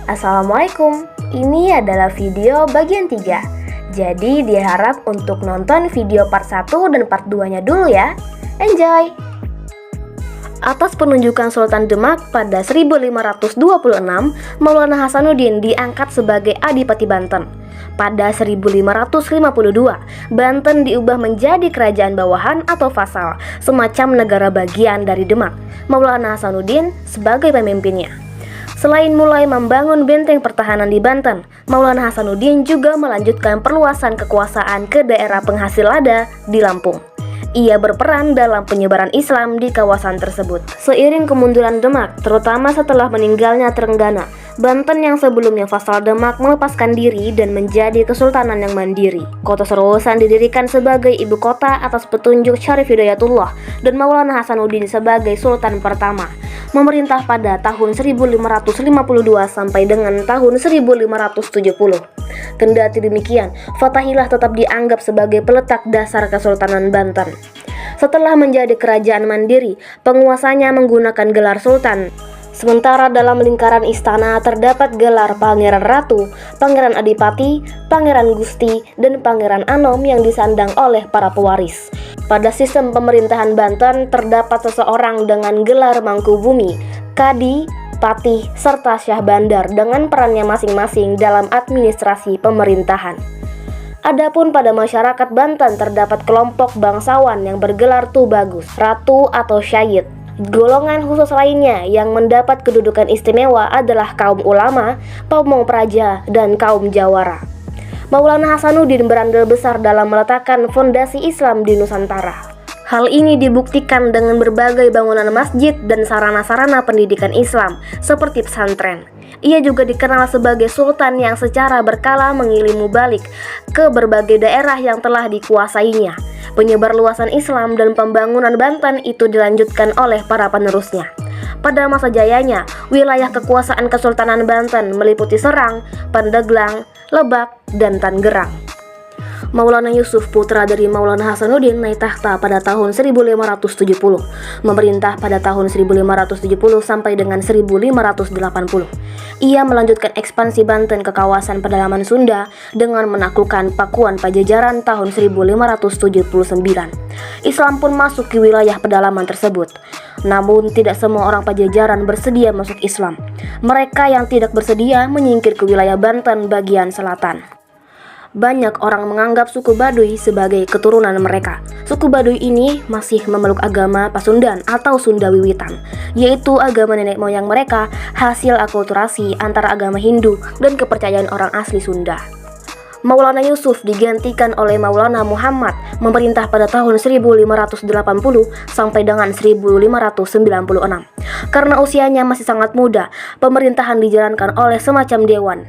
Assalamualaikum, ini adalah video bagian 3. Jadi diharap untuk nonton video part 1 dan part 2-nya dulu ya. Enjoy! Atas penunjukan Sultan Demak pada 1526, Maulana Hasanuddin diangkat sebagai Adipati Banten. Pada 1552, Banten diubah menjadi kerajaan bawahan atau vasal, semacam negara bagian dari Demak. Maulana Hasanuddin sebagai pemimpinnya. Selain mulai membangun benteng pertahanan di Banten, Maulana Hasanuddin juga melanjutkan perluasan kekuasaan ke daerah penghasil lada di Lampung. Ia berperan dalam penyebaran Islam di kawasan tersebut. Seiring kemunduran Demak, terutama setelah meninggalnya Trenggana, Banten yang sebelumnya vasal Demak melepaskan diri dan menjadi kesultanan yang mandiri. Kota Serowosan didirikan sebagai ibu kota atas petunjuk Syarif Hidayatullah dan Maulana Hasanuddin sebagai sultan pertama. Memerintah pada tahun 1552 sampai dengan tahun 1570. Kendati demikian, Fathahilah tetap dianggap sebagai peletak dasar Kesultanan Banten. Setelah menjadi kerajaan mandiri, penguasanya menggunakan gelar sultan. Sementara dalam lingkaran istana terdapat gelar Pangeran Ratu, Pangeran Adipati, Pangeran Gusti, dan Pangeran Anom yang disandang oleh para pewaris. Pada sistem pemerintahan Banten terdapat seseorang dengan gelar Mangkubumi, Kadi, Patih, serta Syah Bandar dengan perannya masing-masing dalam administrasi pemerintahan. Adapun pada masyarakat Banten terdapat kelompok bangsawan yang bergelar Tubagus, Ratu atau Syayid. Golongan khusus lainnya yang mendapat kedudukan istimewa adalah kaum ulama, pamong praja, dan kaum jawara. Maulana Hasanuddin berandil besar dalam meletakkan fondasi Islam di Nusantara. Hal ini dibuktikan dengan berbagai bangunan masjid dan sarana-sarana pendidikan Islam, seperti pesantren. Ia juga dikenal sebagai sultan yang secara berkala mengirim mubalik ke berbagai daerah yang telah dikuasainya. Penyebar luasan Islam dan pembangunan Banten itu dilanjutkan oleh para penerusnya. Pada masa jayanya, wilayah kekuasaan Kesultanan Banten meliputi Serang, Pandeglang, Lebak, dan Tangerang. Maulana Yusuf, putra dari Maulana Hasanuddin, naik tahta pada tahun 1570, memerintah pada tahun 1570 sampai dengan 1580. Ia melanjutkan ekspansi Banten ke kawasan pedalaman Sunda dengan menaklukkan Pakuan Pajajaran tahun 1579. Islam pun masuk ke wilayah pedalaman tersebut. Namun tidak semua orang Pajajaran bersedia masuk Islam. Mereka yang tidak bersedia menyingkir ke wilayah Banten bagian selatan. Banyak orang menganggap suku Baduy sebagai keturunan mereka. Suku Baduy ini masih memeluk agama Pasundan atau Sunda Wiwitan, yaitu agama nenek moyang mereka hasil akulturasi antara agama Hindu dan kepercayaan orang asli Sunda. Maulana Yusuf digantikan oleh Maulana Muhammad, memerintah pada tahun 1580 sampai dengan 1596. Karena usianya masih sangat muda, pemerintahan dijalankan oleh semacam dewan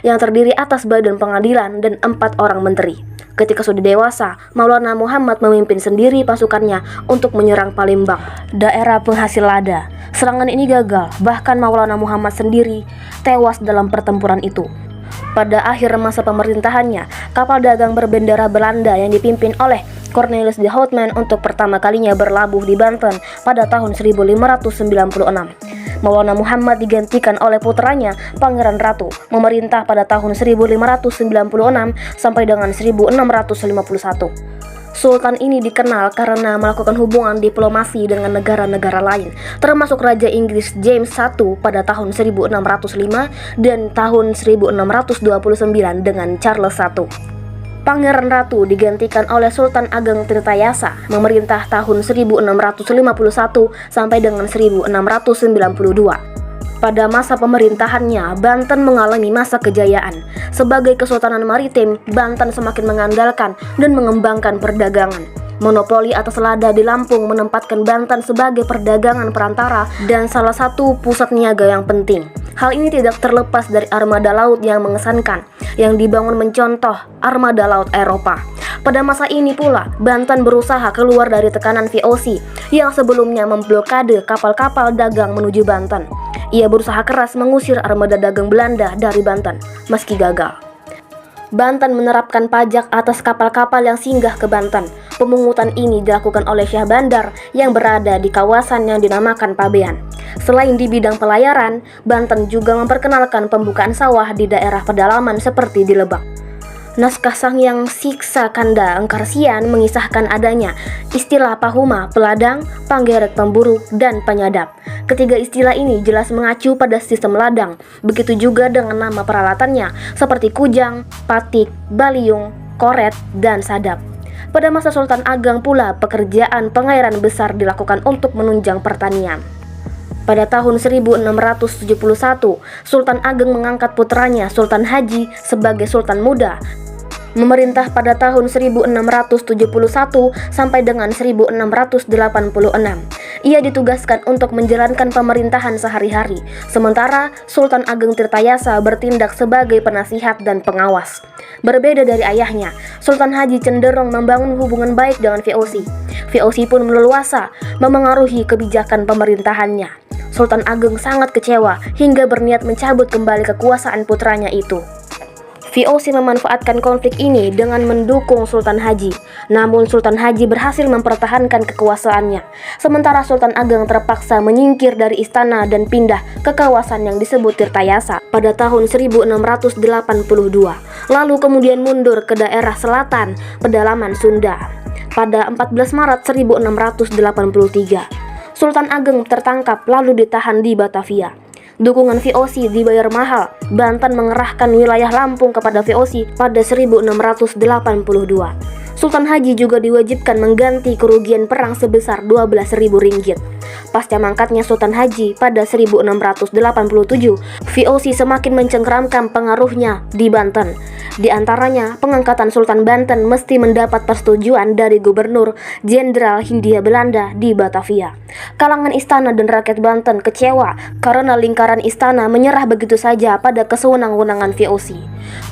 yang terdiri atas badan pengadilan dan 4 orang menteri. Ketika sudah dewasa, Maulana Muhammad memimpin sendiri pasukannya untuk menyerang Palembang, daerah penghasil lada. Serangan ini gagal, bahkan Maulana Muhammad sendiri tewas dalam pertempuran itu. Pada akhir masa pemerintahannya, kapal dagang berbendera Belanda yang dipimpin oleh Cornelis de Houtman untuk pertama kalinya berlabuh di Banten pada tahun 1596. Maulana Muhammad digantikan oleh putranya Pangeran Ratu, memerintah pada tahun 1596 sampai dengan 1651. Sultan ini dikenal karena melakukan hubungan diplomasi dengan negara-negara lain, termasuk Raja Inggris James I pada tahun 1605 dan tahun 1629 dengan Charles I. Pangeran Ratu digantikan oleh Sultan Ageng Tirtayasa, memerintah tahun 1651 sampai dengan 1692. Pada masa pemerintahannya, Banten mengalami masa kejayaan. Sebagai kesultanan maritim, Banten semakin mengandalkan dan mengembangkan perdagangan. Monopoli atas lada di Lampung menempatkan Banten sebagai perdagangan perantara dan salah satu pusat niaga yang penting. Hal ini tidak terlepas dari armada laut yang mengesankan, yang dibangun mencontoh armada laut Eropa. Pada masa ini pula, Banten berusaha keluar dari tekanan VOC yang sebelumnya memblokade kapal-kapal dagang menuju Banten. Ia berusaha keras mengusir armada dagang Belanda dari Banten, meski gagal. Banten menerapkan pajak atas kapal-kapal yang singgah ke Banten. Pemungutan ini dilakukan oleh Syah Bandar yang berada di kawasan yang dinamakan Pabean. Selain di bidang pelayaran, Banten juga memperkenalkan pembukaan sawah di daerah pedalaman seperti di Lebak. Naskah Sangyang Siksa Kanda Engkarsian mengisahkan adanya istilah pahuma, peladang, panggerek pemburu, dan penyadap. Ketiga istilah ini jelas mengacu pada sistem ladang, begitu juga dengan nama peralatannya seperti kujang, patik, baliung, koret, dan sadap. Pada masa Sultan Ageng pula pekerjaan pengairan besar dilakukan untuk menunjang pertanian. Pada tahun 1671, Sultan Ageng mengangkat putranya Sultan Haji sebagai Sultan Muda. Memerintah pada tahun 1671 sampai dengan 1686. Ia ditugaskan untuk menjalankan pemerintahan sehari-hari, sementara Sultan Ageng Tirtayasa bertindak sebagai penasihat dan pengawas. Berbeda dari ayahnya, Sultan Haji cenderung membangun hubungan baik dengan VOC. VOC pun leluasa memengaruhi kebijakan pemerintahannya. Sultan Ageng sangat kecewa hingga berniat mencabut kembali kekuasaan putranya itu. VOC memanfaatkan konflik ini dengan mendukung Sultan Haji. Namun Sultan Haji berhasil mempertahankan kekuasaannya. Sementara Sultan Ageng terpaksa menyingkir dari istana dan pindah ke kawasan yang disebut Tirtayasa pada tahun 1682. Lalu kemudian mundur ke daerah selatan pedalaman Sunda. Pada 14 Maret 1683, Sultan Ageng tertangkap lalu ditahan di Batavia. Dukungan VOC dibayar mahal. Banten mengerahkan wilayah Lampung kepada VOC pada 1682. Sultan Haji juga diwajibkan mengganti kerugian perang sebesar 12.000 ringgit. Pasca mangkatnya Sultan Haji pada 1687, VOC semakin mencengkeramkan pengaruhnya di Banten. Di antaranya, pengangkatan Sultan Banten mesti mendapat persetujuan dari Gubernur Jenderal Hindia Belanda di Batavia. Kalangan istana dan rakyat Banten kecewa karena lingkaran istana menyerah begitu saja pada kesewenang-wenangan VOC.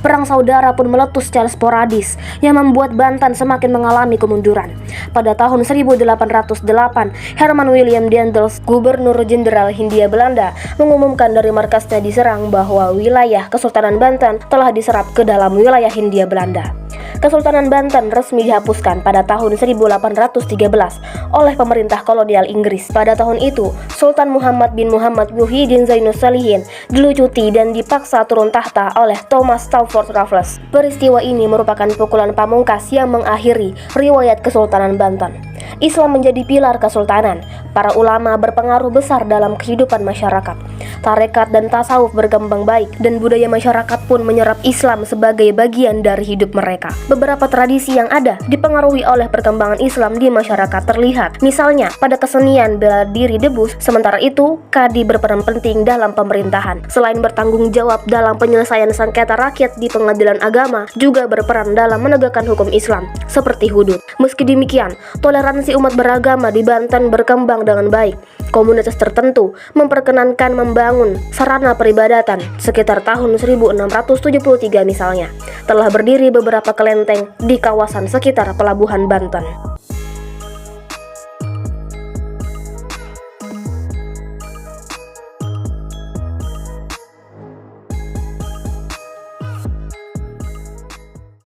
Perang saudara pun meletus secara sporadis yang membuat Banten semakin mengalami kemunduran. Pada tahun 1808, Herman William Daendels, Gubernur Jenderal Hindia Belanda, mengumumkan dari markasnya di Serang bahwa wilayah Kesultanan Banten telah diserap ke dalam wilayah Hindia Belanda. Kesultanan Banten resmi dihapuskan pada tahun 1813 oleh pemerintah kolonial Inggris. Pada tahun itu, Sultan Muhammad bin Muhammad Muhyiddin Zainus Salihin dilucuti dan dipaksa turun tahta oleh Thomas Stamford Raffles. Peristiwa ini merupakan pukulan pamungkas yang mengakhiri riwayat Kesultanan Banten. Islam menjadi pilar kesultanan. Para ulama berpengaruh besar dalam kehidupan masyarakat. Tarekat dan tasawuf berkembang baik dan budaya masyarakat pun menyerap Islam sebagai bagian dari hidup mereka. Beberapa tradisi yang ada dipengaruhi oleh perkembangan Islam di masyarakat terlihat. Misalnya, pada kesenian bela diri debus, sementara itu kadi berperan penting dalam pemerintahan. Selain bertanggung jawab dalam penyelesaian sengketa rakyat di pengadilan agama, juga berperan dalam menegakkan hukum Islam, seperti hudud. Meski demikian, toleransi umat beragama di Banten berkembang dengan baik. Komunitas tertentu memperkenankan membangun sarana peribadatan. Sekitar tahun 1673 misalnya, telah berdiri beberapa kelenteng di kawasan sekitar pelabuhan Banten.